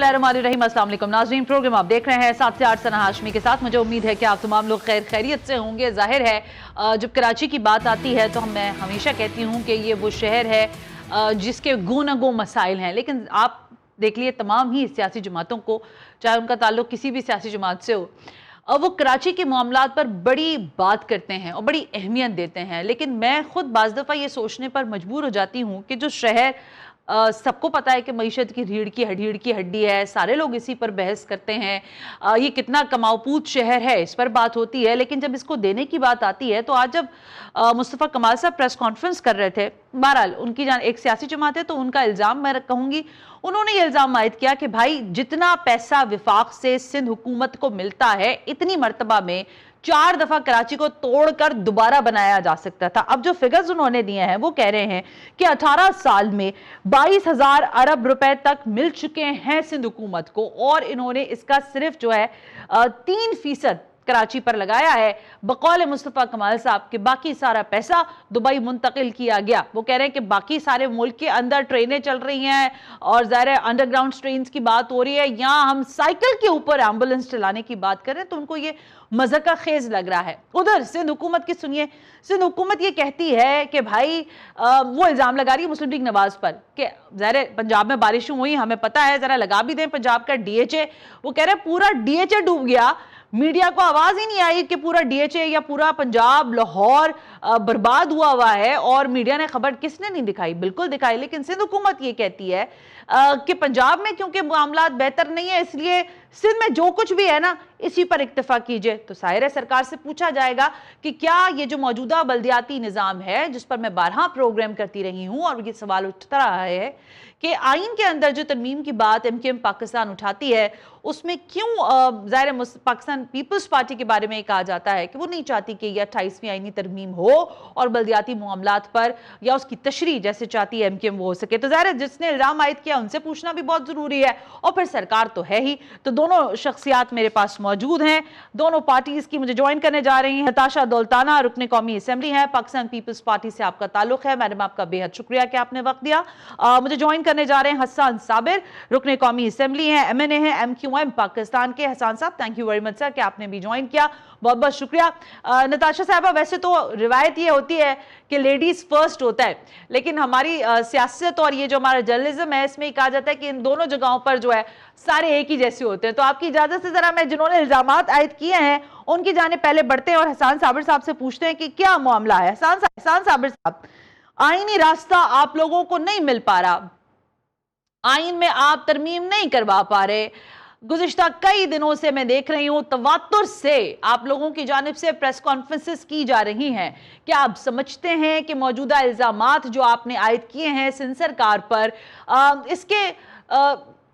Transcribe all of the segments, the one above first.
बिस्मिल्लाहिर्रहमानिर्रहीम। अस्सलाम वालेकुम नाज़रीन, प्रोग्राम आप देख रहे हैं 7 से 8 सना हाशमी के साथ। मुझे उम्मीद है कि आप तमाम लोग खैरियत से होंगे। जाहिर है जब कराची की बात आती है तो मैं हमेशा कहती हूँ कि ये वो शहर है जिसके गो न गो मसाइल हैं, लेकिन आप देख लिए तमाम ही सियासी जमातों को, चाहे उनका ताल्लुक किसी भी सियासी जमात से हो, वो कराची के मामलात पर बड़ी बात करते हैं और बड़ी अहमियत देते हैं। लेकिन मैं खुद बाज़ दफ़ा ये सोचने पर मजबूर हो जाती हूँ कि जो शहर सबको पता है कि मईशत की रीढ़ की हड्डी है, सारे लोग इसी पर बहस करते हैं, ये कितना कमाऊपूत शहर है इस पर बात होती है, लेकिन जब इसको देने की बात आती है तो आज जब मुस्तफ़ा कमाल साहब प्रेस कॉन्फ्रेंस कर रहे थे, बहरहाल उनकी एक सियासी जमात है तो उनका इल्ज़ाम मैं कहूँगी, उन्होंने ये इल्ज़ाम आयद किया कि भाई जितना पैसा विफाक से सिंध हुकूमत को मिलता है इतनी मरतबा में 4 दफा कराची को तोड़कर दोबारा बनाया जा सकता था। अब जो फिगर्स उन्होंने दिए हैं वो कह रहे हैं कि 18 साल में 22,000 अरब रुपए तक मिल चुके हैं सिंध हुकूमत को, और इन्होंने इसका सिर्फ जो है 3% कराची पर लगाया है। बकौल मुस्तफ़ा कमाल साहब के बाकी सारा पैसा दुबई मुंतकिल किया गया। वो कह रहे हैं कि बाकी सारे मुल्क के अंदर ट्रेनें चल रही हैं और ज़ाहिर है अंडरग्राउंड ट्रेन की बात हो रही है, यहाँ हम साइकिल के ऊपर एम्बुलेंस चलाने की बात कर रहे हैं, तो उनको ये मज़ा का खेज लग रहा है। उधर सिंध हुकूमत की सुनिए, सिंध हुकूमत ये कहती है कि भाई वो इल्ज़ाम लगा रही है मुस्लिम लीग नवाज पर कि ज़ाहिर पंजाब में बारिशें हुई, हमें पता है, ज़रा लगा भी दें पंजाब का DHA। वो कह रहे हैं पूरा DHA डूब गया, मीडिया को आवाज ही नहीं आई कि पूरा DHA या पूरा पंजाब लाहौर बर्बाद हुआ है, और मीडिया ने खबर किसने नहीं दिखाई, बिल्कुल दिखाई। लेकिन सिंध हुकूमत ये कहती है कि पंजाब में क्योंकि मामलात बेहतर नहीं है इसलिए सिंध में जो कुछ भी है ना इसी पर इक्तफा कीजिए। तो जाहिर है सरकार से पूछा जाएगा कि क्या ये जो मौजूदा बल्दियाती निज़ाम है जिस पर मैं 12 प्रोग्राम करती रही हूँ और ये सवाल उठता रहा है कि आइन के अंदर जो तरमीम की बात MKM पाकिस्तान उठाती है उसमें क्यों ज़ाहिर पाकिस्तान पीपल्स पार्टी के बारे में कहा जाता है कि वो नहीं चाहती कि यह 28वीं आइनी तरमीम हो और बल्दियाती मामलात पर या उसकी तशरीह जैसे चाहती है MKM वो हो सके। तो ज़ाहिर जिसने इल्ज़ाम आयद किया उनसे पूछना भी बहुत ज़रूरी है, और फिर सरकार तो है ही। तो दोनों शख्सियात मेरे पास मौजूद हैं, दोनों पार्टीज की मुझे ज्वाइन करने जा रही हैं। नताशा दौलताना रुकने कौमी असेंबली है, पाकिस्तान पीपल्स पार्टी से आपका ताल्लुक है, मैडम आपका बेहद शुक्रिया कि आपने वक्त दिया। मुझे ज्वाइन करने जा रहे हैं हसन साबिर, रुकने कौमी असेंबली है, MNA है MQM पाकिस्तान के। हसन साहब thank you very much sir कि आपने भी ज्वाइन किया, बहुत बहुत शुक्रिया। नताशा साहबा, वैसे तो रिवायत ये होती है कि लेडीज फर्स्ट होता है, लेकिन हमारी सियासत और ये जो हमारा जर्नलिज्म है इसमें कहा जाता है कि इन दोनों जगहों पर जो है सारे एक ही जैसे होते हैं। तो आपकी इजाजत से जरा मैं जिन्होंने इल्जामात आयद किए हैं उनकी जानिब पहले बढ़ते हैं और हसन साबिर साहब से पूछते हैं कि क्या मामला है। हसन साबिर साहब, आईनी रास्ता आप लोगों को नहीं मिल पा रहा, आइन में आप तरमीम नहीं करवा पा रहे, गुज़िश्ता कई दिनों से मैं देख रही हूं तवातुर से आप लोगों की जानिब से प्रेस कॉन्फ्रेंसेस की जा रही हैं। क्या आप समझते हैं कि मौजूदा इल्जामात जो आपने आयद किए हैं सिंध सरकार पर,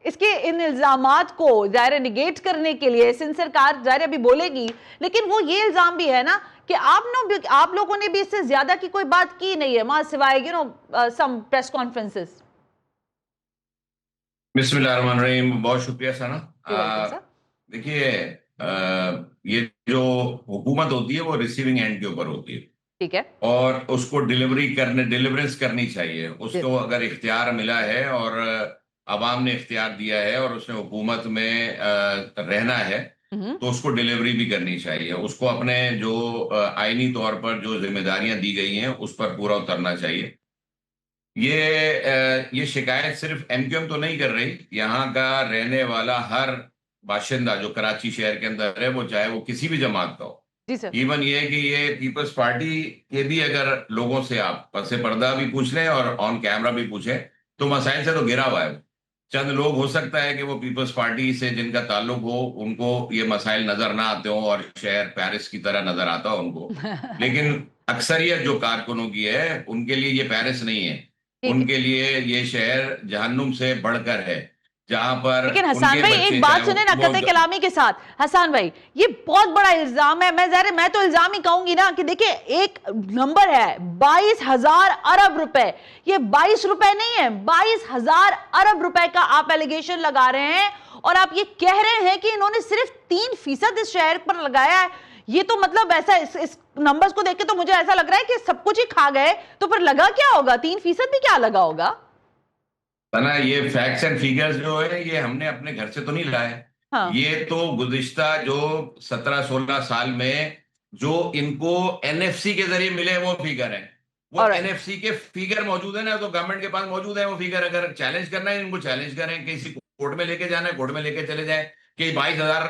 इसके इन इल्जामात को ज़ाहिर निगेट करने के लिए सिंध सरकार ज़ाहिर अभी बोलेगी, लेकिन वो ये इल्जाम भी है ना कि आप लोगों ने भी इससे ज्यादा की कोई बात की नहीं है वहां सिवाय सम प्रेस कॉन्फ्रेंसेस। बिस्मिल्लाहिर्रहमानिर्रहीम, बहुत शुक्रिया सना। देखिए, ये जो हुकूमत होती है वो रिसीविंग एंड के ऊपर होती है, ठीक है, और उसको डिलीवरेंस करनी चाहिए। उसको अगर इख्तियार मिला है और अवाम ने इख्तियार दिया है और उसने हुकूमत में रहना है तो उसको डिलीवरी भी करनी चाहिए। उसको अपने जो आईनी तौर पर जो जिम्मेदारियां दी गई हैं उस पर पूरा उतरना चाहिए। ये शिकायत सिर्फ MQM तो नहीं कर रही, यहाँ का रहने वाला हर बाशिंदा जो कराची शहर के अंदर है, वो चाहे वो किसी भी जमात का हो। इवन ये कि ये पीपल्स पार्टी के भी अगर लोगों से आप पसे पर्दा भी पूछ लें और ऑन कैमरा भी पूछें तो मसाइल से तो घिरा हुआ है। चंद लोग हो सकता है कि वो पीपल्स पार्टी से जिनका ताल्लुक हो उनको ये मसाइल नजर ना आते हो और शहर पेरिस की तरह नजर आता हो उनको, लेकिन अक्सरियत जो कारकुनों की है उनके लिए ये पेरिस नहीं है, उनके लिए ये शहर जहन्नुम से बढ़कर है, जहां पर। लेकिन हसन भाई एक बात सुने ना कतई कलामी के साथ, हसन भाई ये बहुत बड़ा इल्जाम है। मैं तो इल्जाम ही कहूंगी ना कि देखिए एक नंबर है 22,000 अरब रुपए, ये 22 रुपए नहीं है, 22,000 अरब रुपए का आप एलिगेशन लगा रहे हैं और आप ये कह रहे हैं कि इन्होंने सिर्फ 3% इस शहर पर लगाया है। ये तो मतलब ऐसा इस नंबर्स को देख के तो मुझे ऐसा लग रहा है कि सब कुछ ही खा गए, तो फिर लगा क्या होगा, 3% भी क्या लगा होगा? ना, ये फैक्ट्स एंड फिगर्स जो है ये हमने अपने घर से तो नहीं लाए। हाँ। ये तो गुज़िश्ता जो 17-16 साल में जो इनको एनएफसी के जरिए मिले वो फिगर है। वो ऑलराइट। एनएफसी के फिगर मौजूद है ना, तो गवर्नमेंट के पास मौजूद है वो फिगर। अगर चैलेंज करना है इनको चैलेंज करें, किसी कोर्ट में लेके जाना है कोर्ट में लेके चले जाए कि 22,000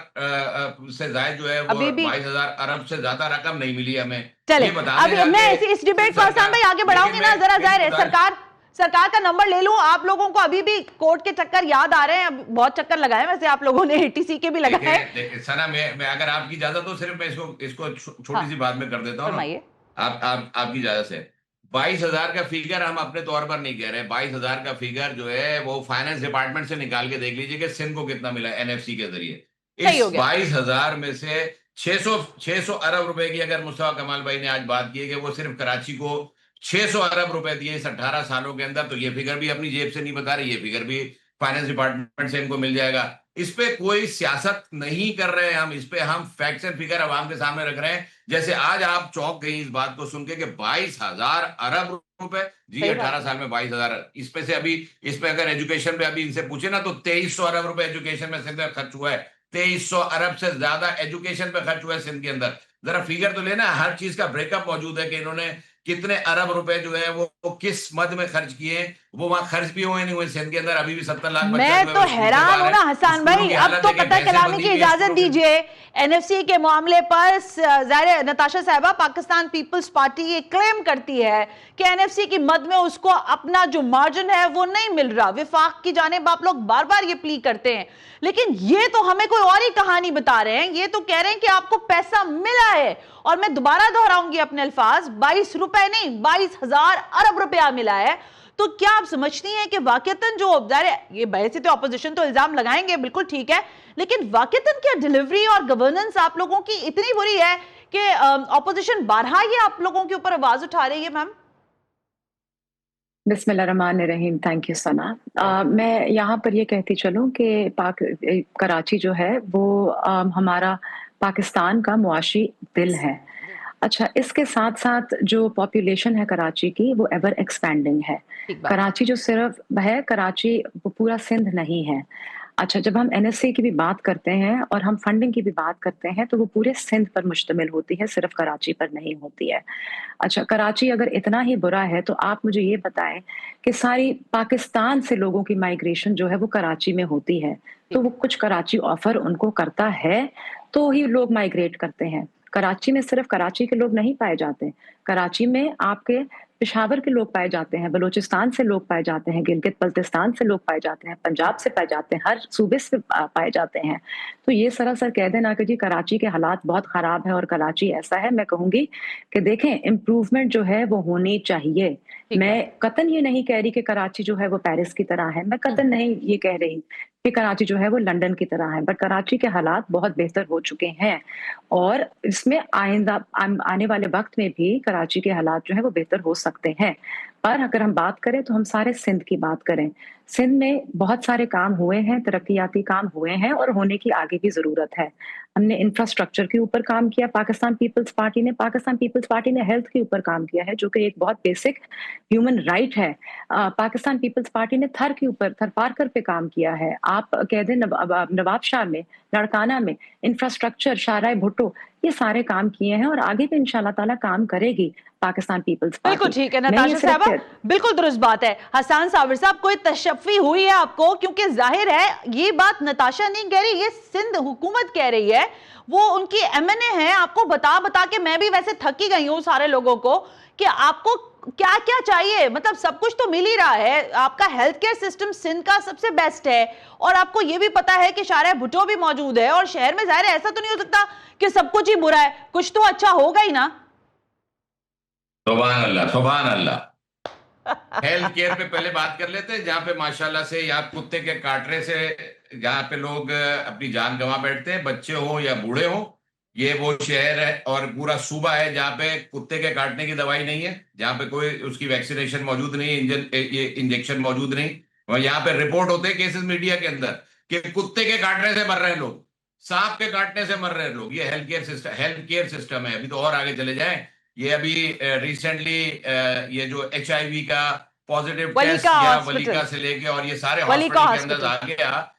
से ज्यादा जो है वो अभी भी 22,000 अरब से ज्यादा रकम नहीं मिली हमें। चले, ये बता अभी देना मैं कि इस डिबेट को आसान सरकार, भाई आगे लेकिन बढ़ाऊंगी ना, जरा मेरी जाहिर है गुजारिश। सरकार का नंबर ले लूं। आप लोगों को अभी भी कोर्ट के चक्कर याद आ रहे हैं? बहुत चक्कर लगाए वैसे आप लोगों ने, एटीसी के भी लगाए। देखिए सना, मैं अगर आपकी इजाजत हो सिर्फ मैं इसको इसको छोटी हाँ, सी बात में कर देता हूँ ना। फरमाइए। आपकी इजाजत से 22,000 का फिगर हम अपने तौर पर नहीं कह रहे। 22,000 का फिगर जो है वो फाइनेंस डिपार्टमेंट से निकाल के देख लीजिए कि सिंध को कितना मिला एनएफसी के जरिए। सही हो इस गया। 22,000 में से 600 अरब रुपए की, अगर मुस्तफा कमाल भाई ने आज बात की है कि वो सिर्फ कराची को 600 अरब रुपए दिए इस 18 सालों के अंदर, तो ये फिगर भी अपनी जेब से नहीं बता रही, ये फिगर भी फाइनेंस डिपार्टमेंट से इनको मिल जाएगा। इस पे कोई सियासत नहीं कर रहे हैं हम, इस पे हम फैक्ट्स एंड फिगर अवाम के सामने रख रहे हैं। जैसे आज आप चौंक गई इस बात को सुन के कि 22,000 अरब रुपए, जी सही बात 18 साल में 22,000। इस पे से अभी, इस पे अगर एजुकेशन पे अभी इनसे पूछे ना तो 2300 अरब रुपए एजुकेशन में सिंध में खर्च हुआ है। 2300 अरब से ज्यादा एजुकेशन पे खर्च हुआ है सिंध के अंदर। जरा फिगर तो लेना, हर चीज का ब्रेकअप मौजूद है कि इन्होंने कितने अरब रुपए जो है वो किस मद में खर्च किए। वो वहां खर्च भी हुए नहीं हुए सिंध के अंदर, अभी भी 70 लाख बच्चा मैं जो है तो वो स्कूल से हैरान बाहर हूं ना है। हसन स्कूलों भाई, की अब हालत तो है कि कतर भैंसे कलामी बंधी की हुई है इजाजत स्कूलों की। दीजिए। एनएफसी के मामले पर जाहिर नताशा साहबा, पाकिस्तान पीपल्स पार्टी ये क्लेम करती है कि एनएफसी की मद में उसको अपना जो मार्जिन है वो नहीं मिल रहा। विफाक की जानिब आप लोग बार बार ये प्ली करते हैं, लेकिन ये तो हमें कोई और ही कहानी बता रहे हैं। ये तो कह रहे हैं कि आपको पैसा मिला है, और मैं दोबारा दोहराऊंगी अपने अल्फाज, 22 रुपए नहीं 22,000 अरब रुपया मिला है। तो क्या आप समझती हैं कि वाकईतन जो ये वैसे तो अपोजिशन तो इल्जाम लगाएंगे, बिल्कुल ठीक है, लेकिन वाकईतन क्या डिलीवरी और गवर्नेंस आप लोगों की इतनी बुरी है कि अपोजिशन बारहा ये आप लोगों के ऊपर आवाज उठा रही है? मैम बिस्मिल्लाहिर्रहमानिर्रहीम। थैंक यू सना। मैं यहाँ पर ये कहती चलूँ कि कराची जो है वो हमारा पाकिस्तान का मुआशी दिल है। अच्छा, इसके साथ साथ जो पॉपुलेशन है कराची की वो एवर एक्सपैंडिंग है। कराची जो सिर्फ है, कराची वो पूरा सिंध नहीं है। अच्छा, जब हम एनएसए की भी बात करते हैं और हम फंडिंग की भी बात करते हैं तो वो पूरे सिंध पर मुश्तमिल होती है, सिर्फ कराची पर नहीं होती है। अच्छा, कराची अगर इतना ही बुरा है तो आप मुझे ये बताएं कि सारी पाकिस्तान से लोगों की माइग्रेशन जो है वो कराची में होती है, तो वो कुछ कराची ऑफर उनको करता है तो ही लोग माइग्रेट करते हैं। कराची में सिर्फ कराची के लोग नहीं पाए जाते, कराची में आपके पेशावर के लोग पाए जाते हैं, बलूचिस्तान से लोग पाए जाते हैं, गिलगित बल्तिस्तान से लोग पाए जाते हैं, पंजाब से पाए जाते हैं, हर सूबे से पाए जाते हैं। तो ये सरासर कह देना कि जी कराची के हालात बहुत खराब है और कराची ऐसा है, मैं कहूंगी कि देखें इम्प्रूवमेंट जो है वो होनी चाहिए। मैं कतन ये नहीं कह रही कि कराची जो है वो पेरिस की तरह है, मैं कतन नहीं ये कह रही कि कराची जो है वो लंदन की तरह है, बट कराची के हालात बहुत बेहतर हो चुके हैं और इसमें आइंदा आने वाले वक्त में भी कराची के हालात जो है वो बेहतर हो सकते हैं। पर अगर हम बात करें तो हम सारे सिंध की बात करें, सिंध में बहुत सारे काम हुए हैं, तरक्याती काम हुए हैं और होने की आगे भी जरूरत है। हमने इंफ्रास्ट्रक्चर के ऊपर काम किया, पाकिस्तान पीपल्स पार्टी ने हेल्थ के ऊपर काम किया है जो कि एक बहुत बेसिक ह्यूमन राइट है। पाकिस्तान पीपल्स पार्टी ने थर के ऊपर, थर पारकर पे काम किया है। आप कह दें नवाब शाह में, लड़काना में इंफ्रास्ट्रक्चर, शाहराय भुट्टो, ये सारे काम किए हैं और आगे भी इंशाल्लाह ताला काम करेगी पाकिस्तान पीपल्स पार्टी। बिल्कुल ठीक है नताशा साहबा, बिल्कुल दुरुस्त बात है। हसन साबिर साहब, कोई तशफ़ी हुई है आपको? क्योंकि जाहिर है ये बात नताशा नहीं कह रही, ये सिंध हुकूमत कह रही है, वो उनकी एमएनए है। आपको बता बता के मैं भी वैसे थकी गई हूं सारे लोगों को कि आपको क्या क्या चाहिए। मतलब सब कुछ तो मिल ही रहा है, आपका हेल्थ केयर सिस्टम सिंध का सबसे बेस्ट है, और आपको ये भी पता है कि शाहराय भुट्टो भी मौजूद है, और शहर में जाहिर है ऐसा तो नहीं हो सकता कि सब कुछ ही बुरा है, कुछ तो अच्छा होगा ही ना। सुभान अल्लाह, सुभान अल्लाह। हेल्थ केयर पे पहले बात कर लेते हैं, जहां पे माशाल्लाह से या कुत्ते के काटने से जहां पे लोग अपनी जान गंवा बैठते हैं, बच्चे हो या बूढ़े हो। ये वो शहर है और पूरा सूबा है जहां पे कुत्ते के काटने की दवाई नहीं है, जहां पे कोई उसकी वैक्सीनेशन मौजूद नहीं है, ये इंजेक्शन मौजूद नहीं। और यहाँ पे रिपोर्ट होते हैं केसेस मीडिया के अंदर कि कुत्ते के काटने से मर रहे हैं लोग, सांप के काटने से मर रहे हैं लोग। ये हेल्थ केयर सिस्टम है। अभी तो और आगे चले जाएं, ये अभी रिसेंटली ये जो HIV का पॉजिटिव टेस्ट या वलीका से लेके और ये सारे हॉस्पिटल के अंदर आ गया।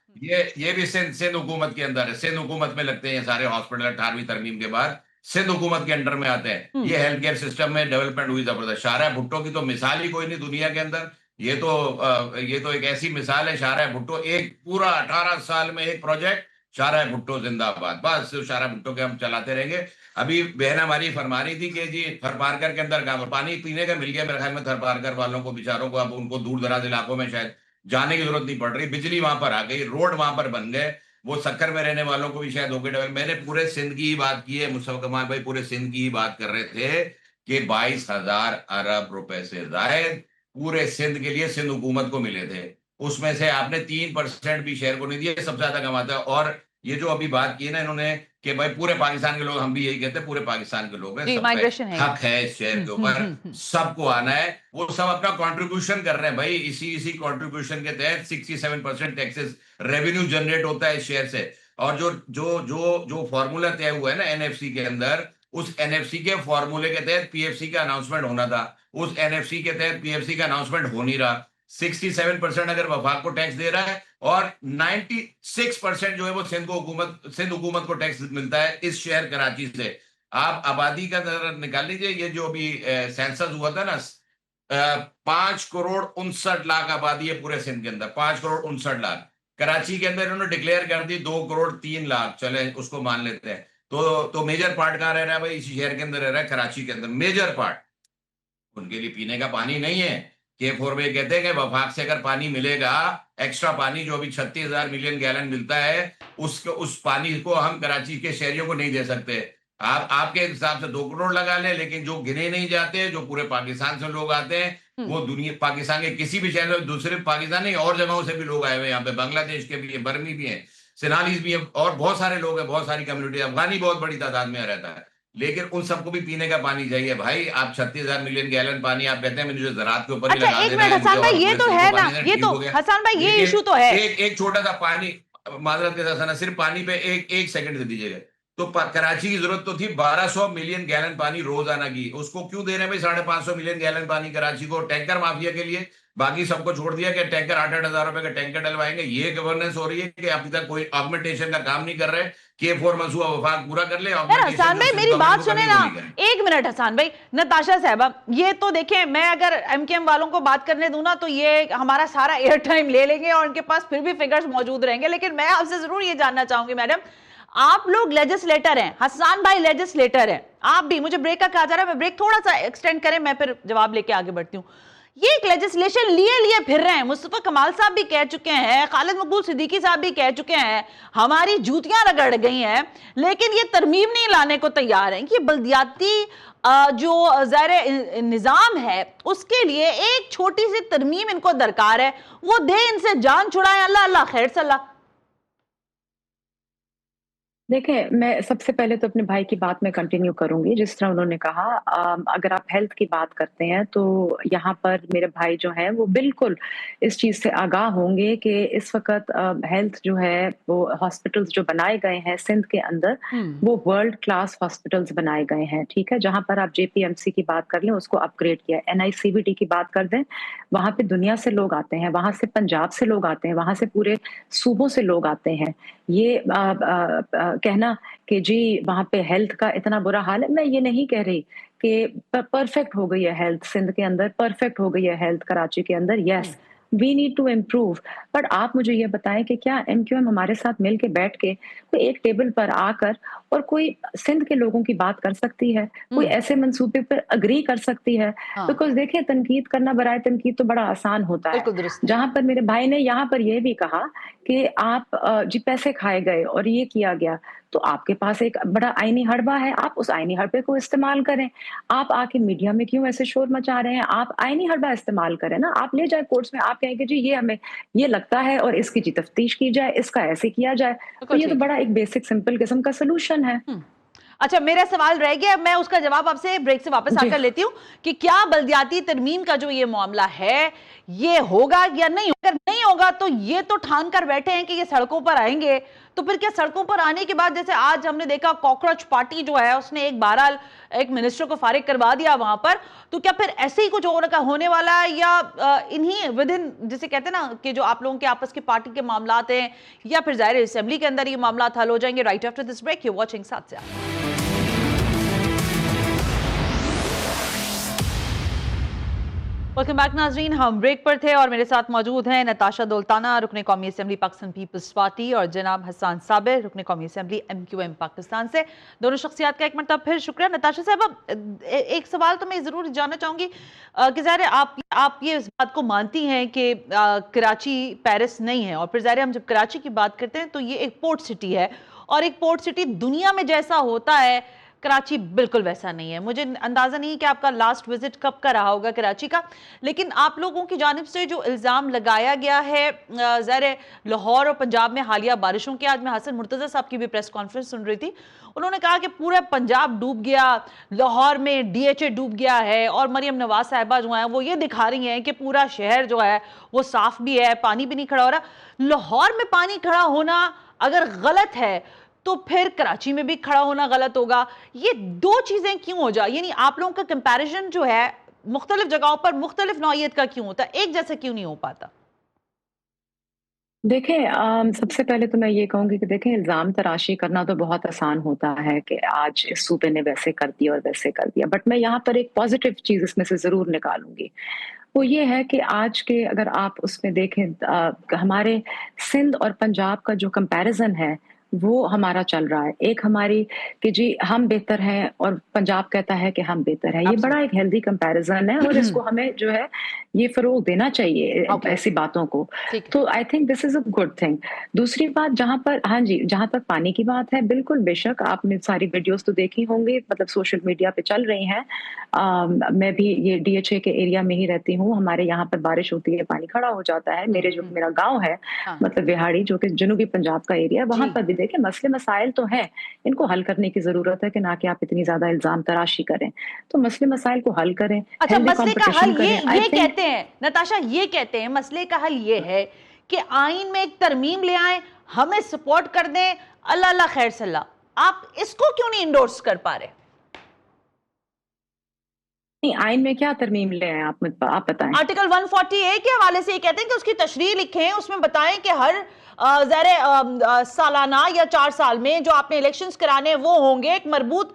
ये भी सिंध हुकूमत के अंदर है, सिंध हुकूमत में लगते हैं ये सारे हॉस्पिटल 18वीं तरमीम के बाद सिंध हुकूमत के अंडर में आते हैं। ये हेल्थ केयर सिस्टम में डेवलपमेंट हुई जबरदस्त। शाहरा भुट्टो की तो मिसाल ही कोई नहीं दुनिया के अंदर। ये तो एक ऐसी मिसाल है। शाहरा भुट्टो एक पूरा 18 साल में एक प्रोजेक्ट, शाहरा भुट्टो जिंदाबाद, बस शाहरा भुट्टो के हम चलाते रहेंगे। अभी बहन हमारी फरमा रही थी कि जी थरपारकर के अंदर काम पानी पीने का मिल गया मेरे ख्याल में थरपारकर वालों को, बेचारों को। अब उनको दूर दराज इलाकों में शायद जाने की जरूरत नहीं पड़ रही, बिजली वहां पर आ गई, रोड वहां पर बन गए। वो सक्कर में रहने वालों को भी शायद हो गए। मैंने पूरे सिंध की ही बात की है, मुस्तफा कमाल भाई पूरे सिंध की ही बात कर रहे थे कि 22,000 अरब रुपए से जायद पूरे सिंध के लिए सिंध हुकूमत को मिले थे। उसमें से आपने 3% भी शहर को नहीं दिया, सबसे ज्यादा कमाता है। और ये जो अभी बात की ना इन्होंने कि भाई पूरे पाकिस्तान के लोग, हम भी यही कहते हैं पूरे पाकिस्तान के लोग हैं, हक है इस शहर के ऊपर, सबको आना है। वो सब अपना कंट्रीब्यूशन कर रहे हैं भाई। इसी कंट्रीब्यूशन के तहत 67% टैक्सेस रेवेन्यू जनरेट होता है इस शहर से। और जो फॉर्मूला तय हुआ है ना एनएफसी के अंदर, उस एनएफसी के फॉर्मूले के तहत पीएफसी का अनाउंसमेंट होना था, उस एनएफसी के तहत पीएफसी का अनाउंसमेंट हो नहीं रहा। 67% अगर वफाक को टैक्स दे रहा है और 96% जो है वो सिंध हुकूमत को टैक्स मिलता है इस शहर कराची से। आप आबादी का नजर निकाल लीजिए। ये जो अभी सेंसस हुआ था ना, 5,59,00,000 आबादी है पूरे सिंध के अंदर, 5,59,00,000। कराची के अंदर इन्होंने डिक्लेयर कर दी 2,03,00,000, चले उसको मान लेते हैं। तो मेजर पार्ट कहाँ रह रहा है भाई? इसी शहर के अंदर रह रहा है, कराची के अंदर मेजर पार्ट। उनके लिए पीने का पानी नहीं है। K4 में कहते हैं कि वफाक से अगर पानी मिलेगा, एक्स्ट्रा पानी जो अभी 36,000 मिलियन गैलन मिलता है, उस पानी को हम कराची के शहरियों को नहीं दे सकते। आपके हिसाब से 2 करोड़ लगा लें, लेकिन जो गिने नहीं जाते, जो पूरे पाकिस्तान से लोग आते हैं, वो दुनिया पाकिस्तान के किसी भी शहर में, दूसरे पाकिस्तान नहीं और जगहों से भी लोग आए हुए यहाँ पे, बांग्लादेश के भी है, बर्मी भी है, सिनालीज भी है, और बहुत सारे लोग हैं, बहुत सारी कम्युनिटी, अफगानी बहुत बड़ी तादाद में रहता है। लेकिन उन सबको भी पीने का पानी चाहिए भाई। आप 36,000 मिलियन गैलन पानी आप कहते हैं मुझे ज़राअत के ऊपर ही लगा देना है। हसन भाई ये तो है ना, ये तो हसन भाई ये इशू तो है। एक छोटा सा पानी, माजरत के साथ सिर्फ पानी पे एक सेकंड दे दीजिएगा। तो कराची की जरूरत तो थी 1200 मिलियन गैलन पानी रोजाना की, उसको क्यों दे रहे हैं भाई 550 मिलियन गैलन पानी कराची को टैंकर माफिया के लिए? बाकी सबको छोड़ दिया कि टैंकर 8-8 हजार रुपए का टैंकर डलवाएंगे। ये गवर्नेंस हो रही है कि अभी तक कोई ऑगमेंटेशन का काम नहीं कर रहे। K4 मंसूबा वफाक पूरा कर ले। हसन भाई मेरी बात सुने ना, 1 मिनट हसन भाई। नताशा साहबा, ये तो देखें, मैं अगर एमकेएम वालों को बात करने दूं ना तो ये हमारा सारा एयर टाइम ले लेंगे और उनके पास फिर भी फिगर्स मौजूद रहेंगे। लेकिन मैं आपसे जरूर ये जानना चाहूंगी मैडम, आप लोग लेजिस्लेटर हैं, हसन भाई लेजिस्लेटर हैं, आप भी, मुझे ब्रेक का कहा जा रहा है, मैं ब्रेक थोड़ा सा एक्सटेंड करें, मैं फिर जवाब लेके आगे बढ़ती हूँ। ये एक लेजिस्लेशन लिए फिर रहे हैं। मुस्तफा कमाल साहब भी कह चुके हैं, खालिद मकबूल सिद्दीकी साहब भी कह चुके हैं, हमारी जूतियां रगड़ गई हैं, लेकिन ये तरमीम नहीं लाने को तैयार हैं कि बल्दियाती जो ज़ाहिर निज़ाम है उसके लिए एक छोटी सी तरमीम इनको दरकार है, वो दे, इनसे जान छुड़ाएं। अल्लाह अल्लाह खैर सल्लाह। देखिए, मैं सबसे पहले तो अपने भाई की बात में कंटिन्यू करूंगी। जिस तरह उन्होंने कहा, अगर आप हेल्थ की बात करते हैं तो यहाँ पर मेरे भाई जो हैं वो बिल्कुल इस चीज़ से आगाह होंगे कि इस वक्त हेल्थ जो है वो हॉस्पिटल्स जो बनाए गए हैं सिंध के अंदर, वो वर्ल्ड क्लास हॉस्पिटल्स बनाए गए हैं। ठीक है, जहाँ पर आप JPMC की बात कर लें, उसको अपग्रेड किया। NICVT की बात कर दें, वहाँ पे दुनिया से लोग आते हैं, वहाँ से पंजाब से लोग आते हैं, वहाँ से पूरे सूबों से लोग आते हैं। ये कहना कि जी वहाँ पे हेल्थ का इतना बुरा हाल है, मैं ये नहीं कह रही कि परफेक्ट हो गई है हेल्थ सिंध के अंदर, परफेक्ट हो गई है हेल्थ कराची के अंदर। Yes, we need to improve. But आप मुझे ये बताएं कि क्या MQM हमारे साथ मिलके बैठ के कोई एक टेबल पर आकर और कोई सिंध के लोगों की बात कर सकती है, कोई ऐसे मंसूबे पर अग्री कर सकती है? बिकॉज देखिए, तनकीद करना बराए तनकीद तो बड़ा आसान होता है। जहां पर मेरे भाई ने यहाँ पर यह भी कहा कि आप जी पैसे खाए गए और ये किया गया, तो आपके पास एक बड़ा आईनी हड़बा है, आप उस आईनी हड़बे को इस्तेमाल करें। आप आके मीडिया में क्यों ऐसे शोर मचा रहे हैं? आप आईनी हड़बा इस्तेमाल करें ना, आप ले जाए कोर्ट्स में, आप कहेंगे जी ये हमें ये लगता है और इसकी जी तफ्तीश की जाए, इसका ऐसे किया जाए। तो ये तो बड़ा एक बेसिक सिंपल किस्म का सोल्यूशन है। अच्छा, मेरा सवाल रह गया, मैं उसका जवाब आपसे ब्रेक से वापस आकर लेती हूँ कि क्या बल्दियाती तरमीम का जो ये मामला है ये होगा या नहीं होगा। अगर नहीं होगा तो ये तो ठान कर बैठे हैं कि ये सड़कों पर आएंगे, तो फिर क्या सड़कों पर आने के बाद, जैसे आज हमने देखा कॉकरोच पार्टी जो है उसने एक बहरहाल एक मिनिस्टर को फारिग करवा दिया वहां पर, तो क्या फिर ऐसे ही कुछ होने वाला है, या इन्हीं विद इन, जिसे कहते हैं ना कि जो आप लोगों के आपस के पार्टी के मामलात हैं, या फिर जाहिर असेंबली के अंदर ये मामलात हल हो जाएंगे? Right after this break, you watching साथ से। वेलकम बैक नाजरीन, हम ब्रेक पर थे और मेरे साथ मौजूद हैं नताशा दुल्ताना, रुकने कौमी असेंबली पाकिस्तान पीपल्स पार्टी, और जनाब हसन साबिर, रुकने कौमी असेंबली MQM पाकिस्तान से। दोनों शख्सियात का एक मरतबा फिर शुक्रिया। नताशा साहब, एक सवाल तो मैं ज़रूर जानना चाहूँगी कि ज़ाहिर है आप ये इस बात को मानती हैं कि कराची पेरिस नहीं है, और फिर ज़ाहिर हम जब कराची की बात करते हैं तो ये एक पोर्ट सिटी है, और एक पोर्ट सिटी दुनिया में जैसा होता है कराची बिल्कुल वैसा नहीं है। मुझे अंदाजा नहीं कि आपका लास्ट विजिट कब का रहा होगा कराची का, लेकिन आप लोगों की जानिब से जो इल्ज़ाम लगाया गया है ज़ाहिर लाहौर और पंजाब में हालिया बारिशों के, आज मैं हसन मुर्तज़ा साहब की भी प्रेस कॉन्फ्रेंस सुन रही थी, उन्होंने कहा कि पूरा पंजाब डूब गया, लाहौर में DHA डूब गया है, और मरियम नवाज साहिबा जो हैं वो ये दिखा रही हैं कि पूरा शहर जो है वो साफ भी है, पानी भी नहीं खड़ा हो रहा। लाहौर में पानी खड़ा होना अगर गलत है तो फिर कराची में भी खड़ा होना गलत होगा। ये दो चीजें क्यों हो जाए, यानी आप लोगों का कंपैरिजन जो है मुख्तलिफ जगहों पर मुख्तलिफ नौइयत का क्यों होता है, एक जैसा क्यों नहीं हो पाता? देखें, सबसे पहले तो मैं ये कहूंगी कि देखें, इल्ज़ाम तराशी करना तो बहुत आसान होता है कि आज इस सूबे ने वैसे कर दिया और वैसे कर दिया, बट मैं यहाँ पर एक पॉजिटिव चीज़ इसमें से ज़रूर निकालूंगी। वो ये है कि आज के अगर आप उसमें देखें, हमारे सिंध और पंजाब का जो कंपैरिजन है वो हमारा चल रहा है। एक हमारी कि जी हम बेहतर हैं और पंजाब कहता है कि हम बेहतर हैं। ये बड़ा एक हेल्दी कंपैरिजन है और इसको हमें जो है ये फरोग देना चाहिए ऐसी बातों को। तो I think this is a good thing. दूसरी बात, जहाँ पर हाँ जी, जहाँ तक पानी की बात है, बिल्कुल बेशक आपने सारी वीडियोस तो देखी होंगी, मतलब सोशल मीडिया पे चल रही हैं। मैं भी ये DHA के एरिया में ही रहती हूँ। हमारे यहाँ पर बारिश होती है, पानी खड़ा हो जाता है। मेरा गाँव है मतलब विहाड़ी, जो कि जनूबी पंजाब का एरिया, वहां पर भी देखें मसले मसाइल तो हैं, इनको हल करने की जरूरत है कि ना कि आप इतनी ज्यादा इल्जाम तराशी करें। तो मसले मसाइल को हल करें। अच्छा, मसले का हल ये कहते हैं नताशा, ये कहते हैं मसले का हल ये है कि आइन में एक तरमीम ले आए, हमें सपोर्ट कर दें, अल्लाह अल्लाह खैर सल्लाह। आप इसको क्यों नहीं इंडोर्स कर पा रहे? आइन में क्या तरमीम ले आए आप बताएं। आर्टिकल 140A के हवाले से ये कहते हैं कि उसकी तशरीह लिखें, उसमें बताएं कि हर सालाना या 4 साल में जो आपने इलेक्शंस कराने वो होंगे, एक मरबूत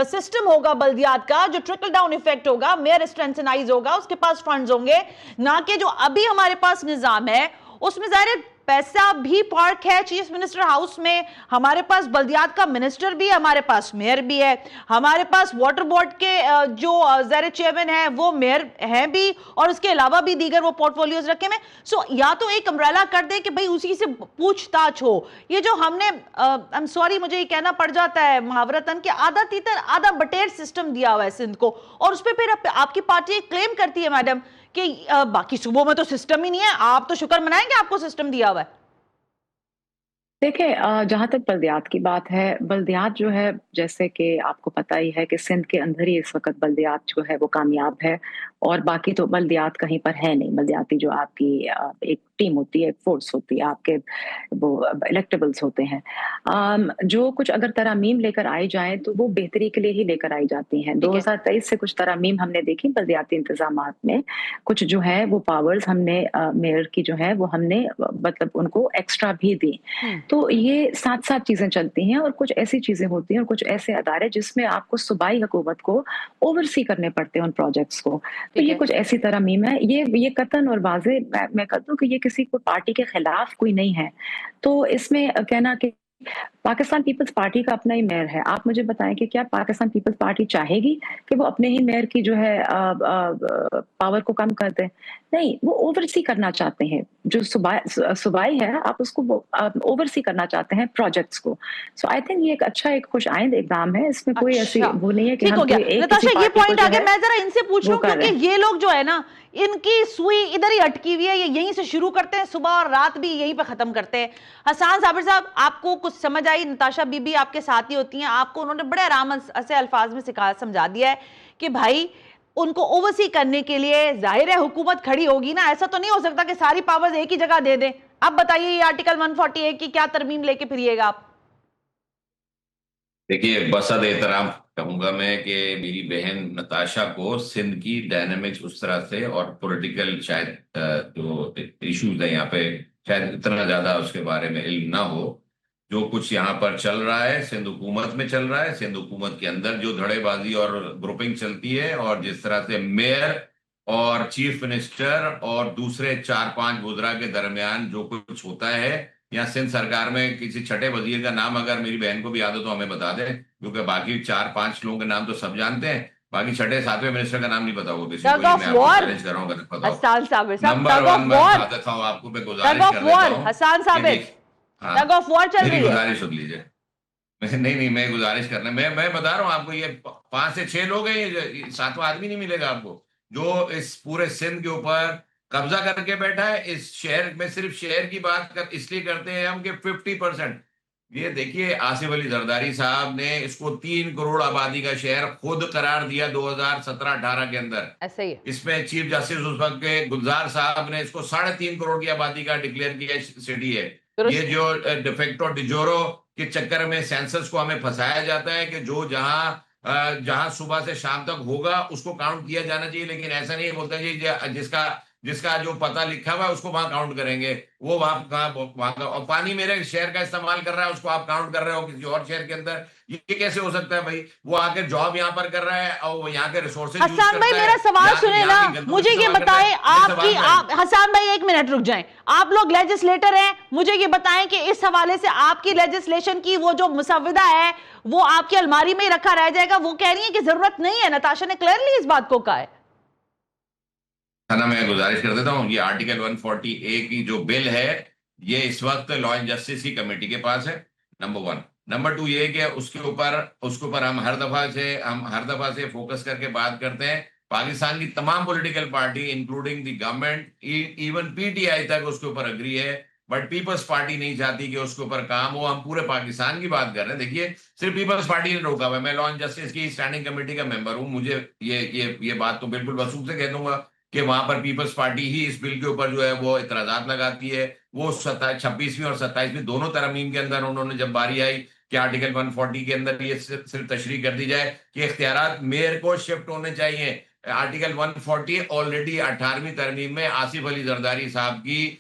सिस्टम होगा बल्दियात का, जो ट्रिकल डाउन इफेक्ट होगा, मेयर स्ट्रेंथनाइज होगा, उसके पास फंड्स होंगे, ना कि जो अभी हमारे पास निजाम है उसमें ज़ाहिर पैसा भी पार्क है चीफ मिनिस्टर हाउस में, हमारे पास बल्दियात का मिनिस्टर भी है, हमारे पास मेयर भी है, हमारे पास वाटर बोर्ड के जो ज़ाहिर चेयरमैन है वो मेयर हैं भी, और उसके अलावा भी दीगर वो पोर्टफोलियोज रखे में। सो या तो एक अम्ब्रेला कर दे कि भाई उसी से पूछताछ हो। ये जो हमने आई एम सॉरी मुझे ये कहना पड़ जाता है मुहावरतन कि आधा तीतर आधा बटेर सिस्टम दिया हुआ है सिंध को, और उस पर फिर आपकी पार्टी क्लेम करती है मैडम कि बाकी सूबों में तो सिस्टम ही नहीं है। आप तो शुक्र मनाएंगे आपको सिस्टम दिया हुआ है। देखिए, जहाँ तक बल्दियात की बात है, बल्दियात जो है जैसे कि आपको पता ही है कि सिंध के अंदर ही इस वक्त बल्दियात जो है वो कामयाब है, और बाकी तो बल्दियात कहीं पर है नहीं। बल्दियाती जो आपकी एक टीम होती है, एक फोर्स होती है, आपके वो इलेक्टेबल्स होते हैं। जो कुछ अगर तरमीम लेकर आई जाए तो वो बेहतरी के लिए ही लेकर आई जाती हैं। 2023 से कुछ तरमीम हमने देखी बल्दियाती इंतजामात में, कुछ जो है वो पावर्स हमने मेयर की जो है वो हमने मतलब उनको एक्स्ट्रा भी दी। तो ये साथ साथ चीजें चलती हैं, और कुछ ऐसी चीजें होती हैं और कुछ ऐसे अदारे जिसमें आपको सूबाई हुकूमत को ओवरसी करने पड़ते हैं उन प्रोजेक्ट्स को। तो ये कुछ ऐसी तरमीम है। ये कतन और वाजे मैं कहता हूँ कि ये किसी को पार्टी के खिलाफ कोई नहीं है। तो इसमें कहना कि पाकिस्तान पीपल्स पार्टी का अपना ही मेयर है, आप मुझे बताएं कि क्या पाकिस्तान पीपल्स पार्टी चाहेगी कि वो अपने ही मेयर की जो है पावर को कम कर दे? नहीं, वो ओवरसी करना चाहते हैं। जो सूबाई है आप उसको ओवरसी करना चाहते हैं प्रोजेक्ट्स को। सो आई थिंक ये एक अच्छा एक खुश आइंद इक़दाम है। इसमें कोई ऐसी वो नहीं है कि हम एक ये पॉइंट आगे मैं जरा इनसे पूछ लूं, क्योंकि ये लोग जो है ना इनकी सुई इधर ही अटकी हुई है, ये यहीं से शुरू करते हैं, सुबह और रात भी यहीं पे खत्म करते हैं। हसन साबिर साहब, आपको कुछ समझ आई? नताशा बीबी आपके साथ ही होती हैं, आपको उन्होंने बड़े आराम से अल्फाज में समझा दिया है कि भाई उनको ओवरसी करने के लिए जाहिर है हुकूमत खड़ी होगी ना। ऐसा तो नहीं हो सकता कि सारी पावर्स एक ही जगह दे दें। अब बताइए ये आर्टिकल 148 की क्या तरमीम लेके फिरिएगा आप? देखिए, बसद एहतराम कहूंगा मैं कि मेरी बहन नताशा को सिंध की डायनामिक्स उस तरह से और पॉलिटिकल शायद जो इश्यूज है यहाँ पे शायद इतना ज्यादा उसके बारे में इल्म ना हो। जो कुछ यहाँ पर चल रहा है सिंध हुकूमत में चल रहा है, सिंध हुकूमत के अंदर जो धड़ेबाजी और ग्रुपिंग चलती है और जिस तरह से मेयर और चीफ मिनिस्टर और दूसरे 4-5 वुज़रा के दरमियान जो कुछ होता है, या सिंध सरकार में किसी छठे वजीर का नाम अगर मेरी बहन को भी याद हो तो हमें बता दें, क्योंकि बाकी 4-5 लोगों के नाम तो सब जानते हैं, बाकी छठे सातवें मिनिस्टर का नाम नहीं पता होगा किसी को। मैं आपको चैलेंज कर रहा हूं, अगर पता हो। हसान साबिर साहब, नंबर 1 मैं बता देता हूं आपको, मैं गुजारिश कर देता हूं। Hasan Sabir, tug of war चल रही है। गुजारिश सुन लीजिए। नहीं, मैं गुजारिश करना, मैं बता रहा हूँ आपको, ये 5 से 6 लोग हैं, 7वां आदमी नहीं मिलेगा आपको जो इस पूरे सिंध के ऊपर कब्जा करके बैठा है। इस शहर में सिर्फ शहर की बात इसलिए करते हैं हम कि 50%, ये देखिए आसिफ अली जरदारी साहब ने इसको 3 करोड़ आबादी का शहर खुद करार दिया 2017-18 के अंदर। ऐसे ही इसमें चीफ जस्टिस उस वक्त के गुलजार साहब ने इसको 3.5 करोड़ की आबादी का डिक्लेयर किया सिटी है। ये जो डिफेक्टो डिजोरो के चक्कर में सेंसस को हमें फंसाया जाता है कि जो जहां सुबह से शाम तक होगा उसको काउंट किया जाना चाहिए, लेकिन ऐसा नहीं बोलते जी जिसका जो पता लिखा हुआ है उसको वहां काउंट करेंगे, वो वहां का। और पानी मेरे शहर का इस्तेमाल कर रहा है उसको आप काउंट कर रहे हो किसी और शहर के अंदर, ये कैसे हो सकता है भाई? वो आके जॉब यहाँ पर कर रहा है और वो यहाँ के रिसोर्सेज यूज करता है। हसन भाई मेरा सवाल सुने ना, मुझे ये बताएं हसन भाई 1 मिनट रुक जाएं, आप लोग लेजिस्लेटर हैं, मुझे ये बताएं कि इस हवाले से आपकी लेजिस्लेशन की वो जो मुसविदा है वो आपकी अलमारी में ही रखा रह जाएगा? वो कह रही है कि जरूरत नहीं है, नताशा ने क्लियरली इस बात को कहा है। ना मैं गुजारिश कर देता हूँ, ये आर्टिकल 140A की जो बिल है ये इस वक्त लॉ एंड जस्टिस की कमेटी के पास है, नंबर 1। नंबर 2 ये कि उसके ऊपर हम हर दफा से फोकस करके बात करते हैं। पाकिस्तान की तमाम political party including the government, even PTI तक उसके ऊपर अग्री है, बट पीपल्स पार्टी नहीं चाहती कि उसके ऊपर काम हो। हम पूरे पाकिस्तान की बात कर रहे हैं। देखिए सिर्फ पीपल्स पार्टी ने रोका हुआ है। मैं लॉ एंड जस्टिस की स्टैंडिंग कमेटी का मेंबर हूं, मुझे ये बात तो बिल्कुल वसूख से कह दूंगा कि वहां पर पीपल्स पार्टी ही इस बिल के ऊपर जो है वो इतराजात लगाती है। वो 26वीं और 27वीं दोनों तरमीम के अंदर उन्होंने जब बारी आई कि आर्टिकल 140 के अंदर ये सिर्फ तशरीह कर दी जाए कि इख्तियारात मेयर को शिफ्ट होने चाहिए। आर्टिकल 140 ऑलरेडी 18वीं तरमीम में आसिफ अली जरदारी साहब की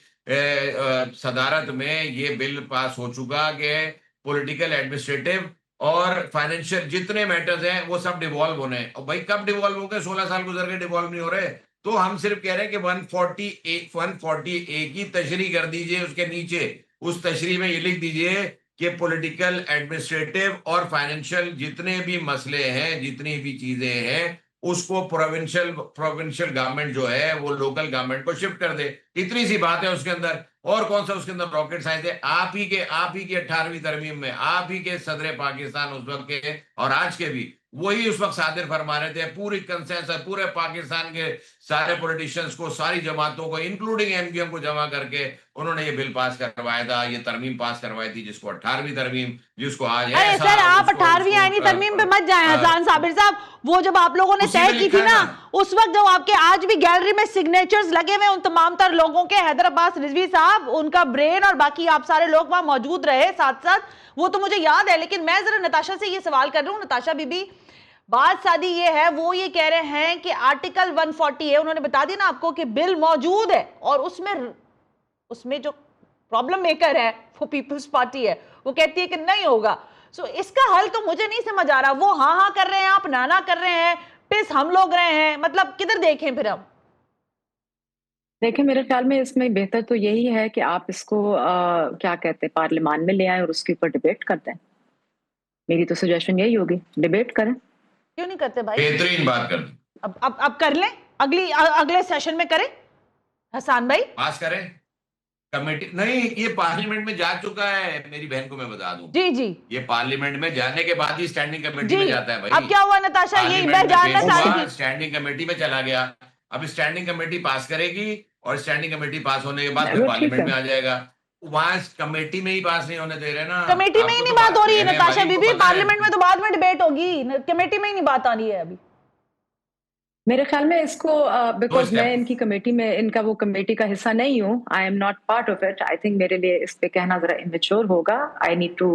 सदारत में ये बिल पास हो चुका कि पॉलिटिकल, एडमिनिस्ट्रेटिव और फाइनेंशियल जितने मैटर्स हैं वो सब डिवॉल्व होने हैं। और भाई कब डिवॉल्व हो गए? 16 साल गुजर के डिवॉल्व नहीं हो रहे। तो हम सिर्फ कह रहे हैं कि 140A की तशरीह कर दीजिए, उसके नीचे उस तशरीह में ये लिख दीजिए कि पॉलिटिकल, एडमिनिस्ट्रेटिव और फाइनेंशियल जितने भी मसले हैं, जितनी भी चीजें हैं, उसको प्रोविंशियल गवर्नमेंट जो है वो लोकल गवर्नमेंट को शिफ्ट कर दे। इतनी सी बात है उसके अंदर, और कौन सा उसके अंदर रॉकेट साइंस है? आप ही के 18वीं तरमीम में आप ही के सदर पाकिस्तान उस वक्त के और आज के भी वही उस वक्त सादिर फरमा रहे थे। पूरी कंसेंसस पूरे पाकिस्तान के सारे पॉलिटिशियंस को, सारी जमातों को इंक्लूडिंग एमक्यूएम को जमा करके उन्होंने ये बिल पास करवाया था, ये तरमीम पास करवाई थी, जिसको 18वीं तरमीम, जिसको आज है। अरे सर आप 18वीं आईनी तरमीम पे मत जाएं हसन साबिर साहब। वो जब आप लोगों ने तय की थी ना, उस वक्त जब आपके आज भी गैलरी में सिग्नेचर्स लगे हुए उन तमाम तर लोगों के, हैदर अब्बास रिजवी साहब, उनका ब्रेन और बाकी आप सारे लोग वहां मौजूद रहे साथ साथ, वो तो मुझे याद है। लेकिन मैं जरा नताशा से ये सवाल कर रही हूँ, नताशा बीबी, बात सादी ये है, वो ये कह रहे हैं कि आर्टिकल 140 है, उन्होंने बता दिया ना आपको कि बिल मौजूद है और उसमें जो प्रॉब्लम मेकर है वो पीपल्स पार्टी है, वो कहती है कि नहीं होगा। सो इसका हल तो मुझे नहीं समझ आ रहा। वो हाँ कर रहे हैं, आप ना कर रहे हैं, पिस हम लोग रहे हैं, मतलब किधर देखें फिर हम? देखिए मेरे ख्याल में इसमें बेहतर तो यही है कि आप इसको क्या कहते हैं, पार्लियामान में ले आए और उसके ऊपर डिबेट करते हैं। मेरी तो सजेशन यही होगी, डिबेट करें। क्यों नहीं करते भाई? बेहतरीन बात कर दी। अब कर लें, अगले सेशन में करें हसन भाई, पास करें कमेटी। नहीं, ये पार्लियामेंट में जा चुका है, मेरी बहन को मैं बता दूं। जी ये पार्लियामेंट में जाने के बाद ही स्टैंडिंग कमेटी में जाता है भाई। अब क्या हुआ नताशा? ये मैं जानना चाह रही थी। स्टैंडिंग कमेटी में चला गया, अब स्टैंडिंग कमेटी पास करेगी और स्टैंडिंग कमेटी पास होने के बाद फिर पार्लियामेंट में आ जाएगा। वहां कमेटी में ही पास नहीं होने दे रहे ना। कमेटी में ही नहीं बात हो रही है नताशा बीबी, पार्लियामेंट में तो बाद में डिबेट होगी, कमेटी में ही नहीं बात आ रही है अभी। मेरे ख्याल में इसको बिकॉज मैं इनकी कमेटी में, इनका वो कमेटी का हिस्सा नहीं हूँ, I am not part of it. I think मेरे लिए इस पे कहना जरा इमेच्योर होगा। आई नीड टू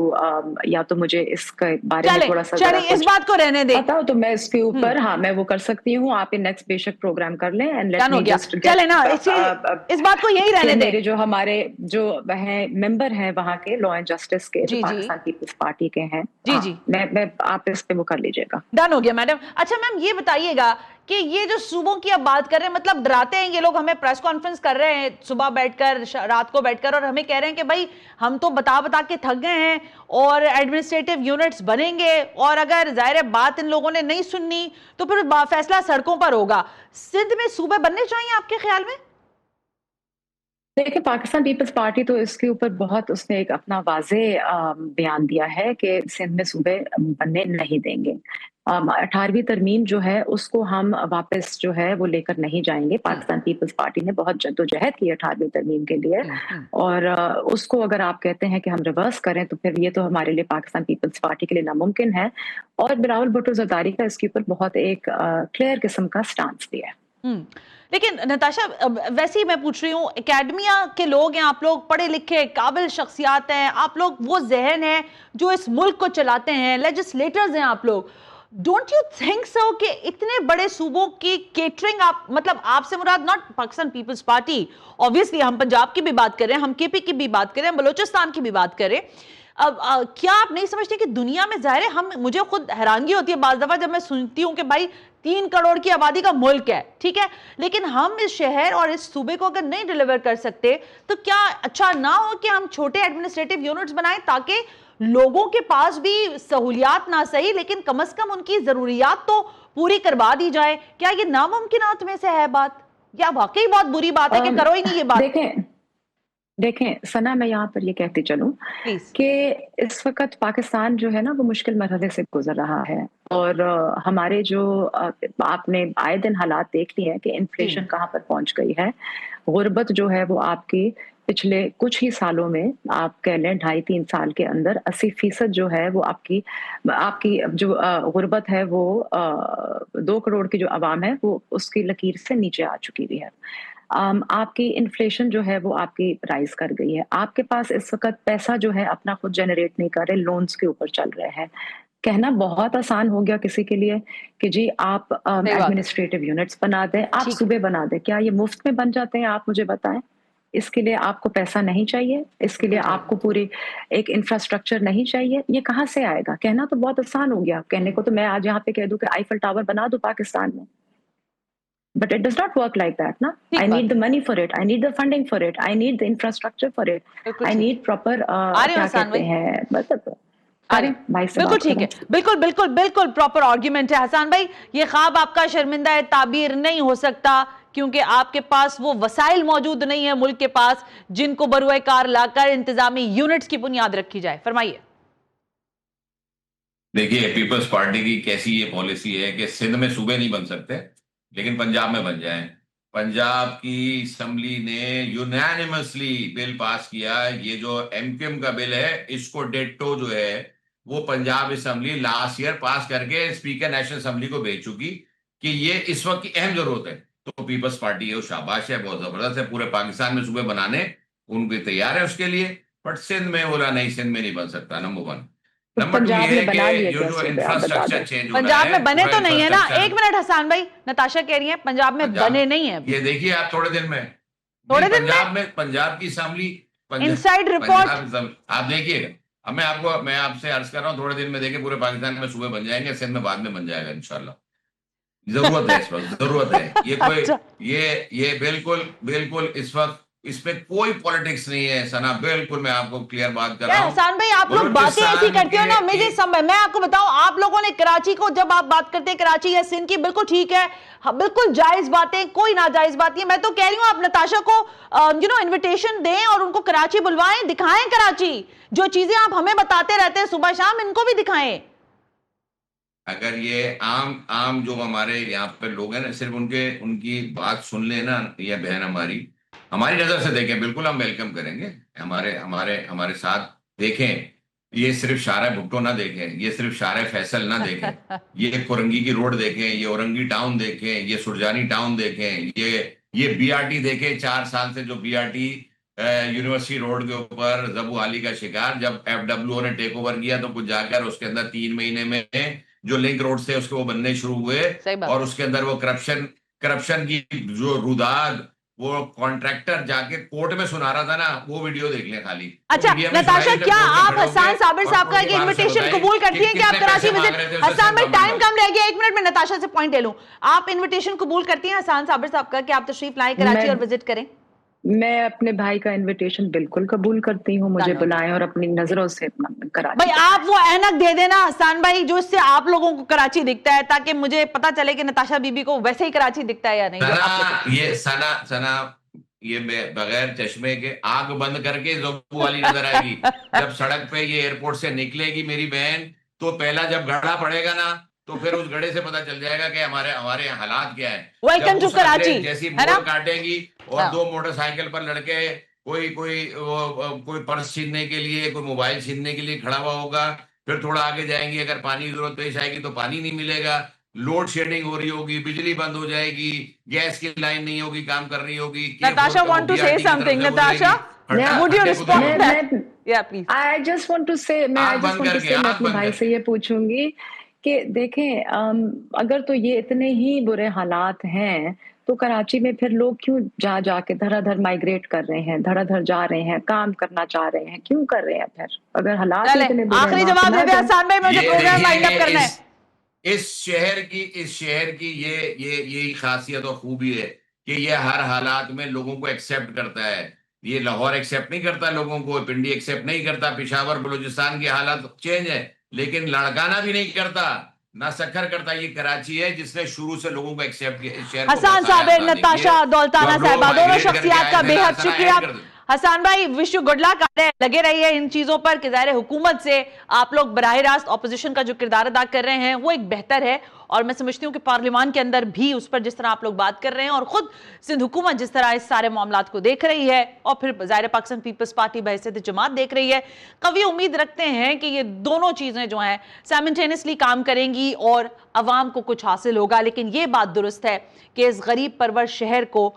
या तो मुझे इसके बारे में थोड़ा सा इस बात को रहने दे बताओ तो मैं इसके ऊपर हाँ मैं वो कर सकती हूँ। आप नेक्स्ट बेशक प्रोग्राम कर लें एंड लेट मी जस्ट चले ना इस बात को यही रहने दे। मेरे जो हमारे जो है मेंबर हैं वहाँ के लॉ एंड जस्टिस के, जो पाकिस्तान पीपल्स पार्टी के हैं, जी जी मैं आप इस पे वो कर लीजिएगा। डन हो गया मैडम। अच्छा मैम ये बताइएगा कि ये जो सूबों की अब बात कर रहे हैं, मतलब डराते हैं ये लोग, हमें प्रेस कॉन्फ्रेंस कर रहे हैं सुबह बैठकर रात को बैठकर, और हमें कह रहे हैं कि भाई हम तो बता बता के थक गए हैं और एडमिनिस्ट्रेटिव यूनिट्स बनेंगे, और अगर जाहिर बात इन लोगों ने नहीं सुननी तो फिर फैसला सड़कों पर होगा। सिंध में सूबे बनने चाहिए आपके ख्याल में? देखिए, पाकिस्तान पीपल्स पार्टी तो इसके ऊपर बहुत उसने एक अपना वाजे बयान दिया है कि सिंध में सूबे बनने नहीं देंगे। 18वीं तरमीम जो है उसको हम वापस जो है वो लेकर नहीं जाएंगे। पाकिस्तान पीपल्स पार्टी ने बहुत जद्दोजहद की 18वीं तरमीम के लिए, और उसको अगर आप कहते हैं कि हम रिवर्स करें तो फिर ये तो हमारे लिए, पाकिस्तान पीपल्स पार्टी के लिए नामुमकिन है। और बिलावल भुट्टो जरदारी का इसके ऊपर बहुत एक क्लियर किस्म का स्टांस भी है। लेकिन नताशा वैसे ही मैं पूछ रही हूँ, एकेडमिया के लोग हैं आप लोग, पढ़े लिखे काबिल शख्सियात हैं आप लोग, वो जहन है जो इस मुल्क को चलाते हैं, लेजिस्लेटर्स हैं आप लोग, डोंट यू थिंक सो कि इतने बड़े सूबों की केटरिंग, आप मतलब आपसे मुराद not Pakistan Peoples Party, obviously हम पंजाब की भी बात कर रहे हैं, हम केपी की भी बात कर रहे हैं, बलोचिस्तान की भी बात कर रहे हैं। अब क्या आप नहीं समझते कि दुनिया में जाहिर है, हम मुझे खुद हैरानगी होती है बाज़ दफ़ा जब मैं सुनती हूँ कि भाई 3 करोड़ की आबादी का मुल्क है, ठीक है, लेकिन हम इस शहर और इस सूबे को अगर नहीं डिलीवर कर सकते तो क्या अच्छा ना हो कि हम छोटे एडमिनिस्ट्रेटिव यूनिट्स बनाएं ताकि लोगों के पास भी सहूलियात ना सही लेकिन कम से कम उनकी जरूरियात तो पूरी करवा दी जाए? क्या ये नामुमकिनात में से है बात, या वाकई बहुत बुरी बात है कि करो ही नहीं ये बात? देखें सना, मैं यहाँ पर ये कहती चलूं कि इस वक्त पाकिस्तान जो है ना वो मुश्किल मरहले से गुजर रहा है, और हमारे जो आपने आए दिन हालात देख लिए हैं कि इन्फ्लेशन कहाँ पर पहुंच गई है। गुर्बत जो है वो आपकी पिछले कुछ ही सालों में, आप कह लें 2.5-3 साल के अंदर 80% जो है वो आपकी जो गुर्बत है वो 2 करोड़ की जो आवाम है वो उसकी लकीर से नीचे आ चुकी हुई है। आपकी इन्फ्लेशन जो है वो आपकी राइज कर गई है। आपके पास इस वक्त पैसा जो है अपना खुद जनरेट नहीं कर रहे, लोन्स के ऊपर चल रहे हैं। कहना बहुत आसान हो गया किसी के लिए कि जी आप एडमिनिस्ट्रेटिव यूनिट्स बना दें, आप सूबे बना दें। क्या ये मुफ्त में बन जाते हैं? आप मुझे बताएं। इसके लिए आपको पैसा नहीं चाहिए, इसके लिए आपको पूरी एक इंफ्रास्ट्रक्चर नहीं चाहिए। ये कहाँ से आएगा? कहना तो बहुत आसान हो गया। कहने को तो मैं आज यहाँ पे कह दूं कि आईफल टावर बना दो पाकिस्तान में, but it does not work like that, na? I need the money for it, I need the funding for it, I need the infrastructure for it, I need proper क्या कहते हैं मतलब बिल्कुल ठीक है, बिल्कुल बिल्कुल बिल्कुल प्रॉपर आर्ग्यूमेंट है हसन भाई। ये ख्वाब आपका शर्मिंदा है ताबीर नहीं हो सकता क्योंकि आपके पास वो वसाइल मौजूद नहीं है मुल्क के पास जिनको बरुए कार लाकर इंतजामी यूनिट्स की बुनियाद रखी जाए। फरमाइए। देखिए, पीपल्स पार्टी की कैसी ये पॉलिसी है कि सिंध में सूबे नहीं बन सकते लेकिन पंजाब में बन जाएं। पंजाब की असेंबली ने यूनानिमसली बिल पास किया। ये जो एमक्यूएम का बिल है इसको डेटो जो है वो पंजाब असेंबली लास्ट ईयर पास करके स्पीकर नेशनल असेंबली को भेज चुकी कि ये इस वक्त की अहम जरूरत है। तो पीपल्स पार्टी है वो शाबाश है, बहुत जबरदस्त है, पूरे पाकिस्तान में सूबे बनाने उनके तैयार है उसके लिए। बट सिंध में बोला नहीं, सिंध में नहीं बन सकता। नंबर 1। नंबर 2 ये है कि जो इंफ्रास्ट्रक्चर चेंज पंजाब में बने तो नहीं है ना। एक मिनट हसन भाई, नताशा कह रही है पंजाब में बने नहीं है। ये देखिए आप थोड़े दिन में पंजाब की असेंबली इनसाइड रिपोर्ट आप देखिएगा। अब मैं आपसे अर्ज कर रहा हूँ, थोड़े दिन में देखिए पूरे पाकिस्तान में सूबे बन जाएंगे, सिंध में बाद में बन जाएगा इंशाल्लाह। जरूरत है, इस वक्त जरूरत है। ये कोई अच्छा। ये बिल्कुल इस वक्त इस पे कोई पॉलिटिक्स नहीं है सना, बिल्कुल मैं आपको क्लियर बात कर रहा हूं। हसन भाई आप लोग बातें ऐसी करते हो ना, मुझे समय मैं आपको बताऊं, आप लोगों ने कराची को जब आप बात करते हैं कराची या सिंध की, बिल्कुल ठीक है, बिल्कुल जायज बातें, कोई नाजायज बात नहीं। मैं तो कह रही हूं आप नताशा को इनविटेशन दें और उनको कराची बुलवाएं, दिखाएं कराची, जो चीजें आप हमें बताते रहते हैं सुबह शाम, इनको भी दिखाएं। अगर ये आम जो हमारे यहाँ पे लोग हैं ना, सिर्फ उनकी बात सुन लेना, ये बहन हमारी नजर से देखें, बिल्कुल हम वेलकम करेंगे, हमारे साथ देखें ये सिर्फ शारा भुट्टो ना देखें, ये सिर्फ शारा फैसल ना देखें, ये कोरंगी की रोड देखें, ये औरंगी टाउन देखें, ये सुरजानी टाउन देखें, ये बीआरटी देखें। 4 साल से जो बीआरटी यूनिवर्सिटी रोड के ऊपर जबूहाली का शिकार, जब एफडब्ल्यूओ ने टेक ओवर किया तो कुछ जाकर उसके अंदर 3 महीने में जो लिंक रोड थे उसके वो बनने शुरू हुए, और उसके अंदर वो करप्शन की जो रुदाद वो कॉन्ट्रैक्टर जाके कोर्ट में सुना रहा था ना, वो वीडियो देख लें खाली। अच्छा नताशा, क्या आप हसन साबिर साहब का एक इनविटेशन कबूल करती हैं कि आप कराची विजिट? हसन भाई टाइम कम रह गया, 1 मिनट में नताशा से पॉइंट ले लूं। आप इनविटेशन कबूल करती हैं हसन साबिर साहब का कि आप तशरीफ लाएं कराची और विजिट करें? मैं अपने भाई का इनविटेशन बिल्कुल कबूल करती हूँ, मुझे बुलाएं और अपनी नजरों से अपना कराची। भाई आप वो ऐनक दे देना हसन भाई जो इससे आप लोगों को कराची दिखता है, ताकि मुझे पता चले कि नताशा बीबी को वैसे ही कराची दिखता है या नहीं। ये सना ये बगैर चश्मे के आंख बंद करके ज़ब्बू वाली नजर आएगी। जब सड़क पे ये एयरपोर्ट से निकलेगी मेरी बहन, तो पहला जब गड्ढा पड़ेगा ना, तो फिर उस गड्ढे से पता चल जाएगा कि हमारे हालात क्या है। Welcome to Karachi. जैसी मोड़ काटेगी और 2 मोटरसाइकिल पर लड़के कोई पर्स छीनने के लिए, कोई मोबाइल छीनने के लिए खड़ा हुआ होगा। फिर थोड़ा आगे जाएंगे, अगर पानी की जरूरत पेश आएगी तो पानी नहीं मिलेगा, लोड शेडिंग हो रही होगी, बिजली बंद हो जाएगी, गैस की लाइन नहीं होगी, काम कर रही होगी। Natasha want to say something. Natasha, would you respond that? Yeah, please. I just want to say, मैं अपने भाई से ये पूछूंगी कि देखें, अगर तो ये इतने ही बुरे हालात हैं तो कराची में फिर लोग क्यों जाके धड़ाधड़ माइग्रेट कर रहे हैं, धड़ाधड़ जा रहे हैं, काम करना चाह रहे हैं, क्यों कर रहे हैं? फिर अगर हालात इतने बुरे हैं, आखिरी जवाब दे दे हसन भाई, मुझे प्रोग्राम लाइन अप करना है। इस शहर की ये खासियत और खूबी है कि ये हर हालात में लोगों को एक्सेप्ट करता है। ये लाहौर एक्सेप्ट नहीं करता लोगों को, पिंडी एक्सेप्ट नहीं करता, पेशावर बलूचिस्तान के हालात चेंज है, लेकिन लड़काना भी नहीं करता, ना सखर करता। ये कराची है जिसने शुरू से लोगों को एक्सेप्ट किया। हसन साबिर, नताशा दौलताना साहिबा, दोनों शख्सियात का बेहद शुक्रिया। हसन भाई विश यू गुड लक, लगे रहिए इन चीजों पर कि ज़ाहिर हुकूमत से आप लोग बराह रास्त ऑपोजिशन का जो किरदार अदा कर रहे हैं वो एक बेहतर है, और मैं समझती हूँ कि पार्लियामान के अंदर भी उस पर जिस तरह आप लोग बात कर रहे हैं और खुद सिंध हुकूमत जिस तरह इस सारे मामलात को देख रही है, और फिर ज़ाहिर पाकिस्तान पीपल्स पार्टी बहैसियत जमात देख रही है, कभी उम्मीद रखते हैं कि ये दोनों चीज़ें जो हैं साइमल्टेनियसली काम करेंगी और अवाम को कुछ हासिल होगा। लेकिन ये बात दुरुस्त है कि इस गरीब परवर शहर को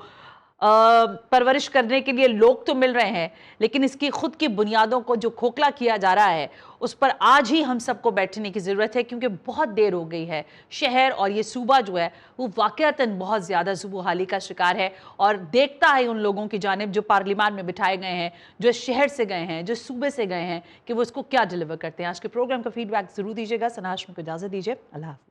परवरिश करने के लिए लोग तो मिल रहे हैं, लेकिन इसकी खुद की बुनियादों को जो खोखला किया जा रहा है उस पर आज ही हम सबको बैठने की ज़रूरत है, क्योंकि बहुत देर हो गई है। शहर और ये सूबा जो है वो वाक़अतन बहुत ज़्यादा ज़ुबूहाली का शिकार है, और देखता है उन लोगों की जानिब जो पार्लियामान में बिठाए गए हैं, जो इस शहर से गए हैं, जो सूबे से गए हैं, कि वो इसको क्या डिलीवर करते हैं। आज के प्रोग्राम का फीडबैक ज़रूर दीजिएगा। सना हाशमी को इजाज़त दीजिए। अल्लाह हाफ़िज़।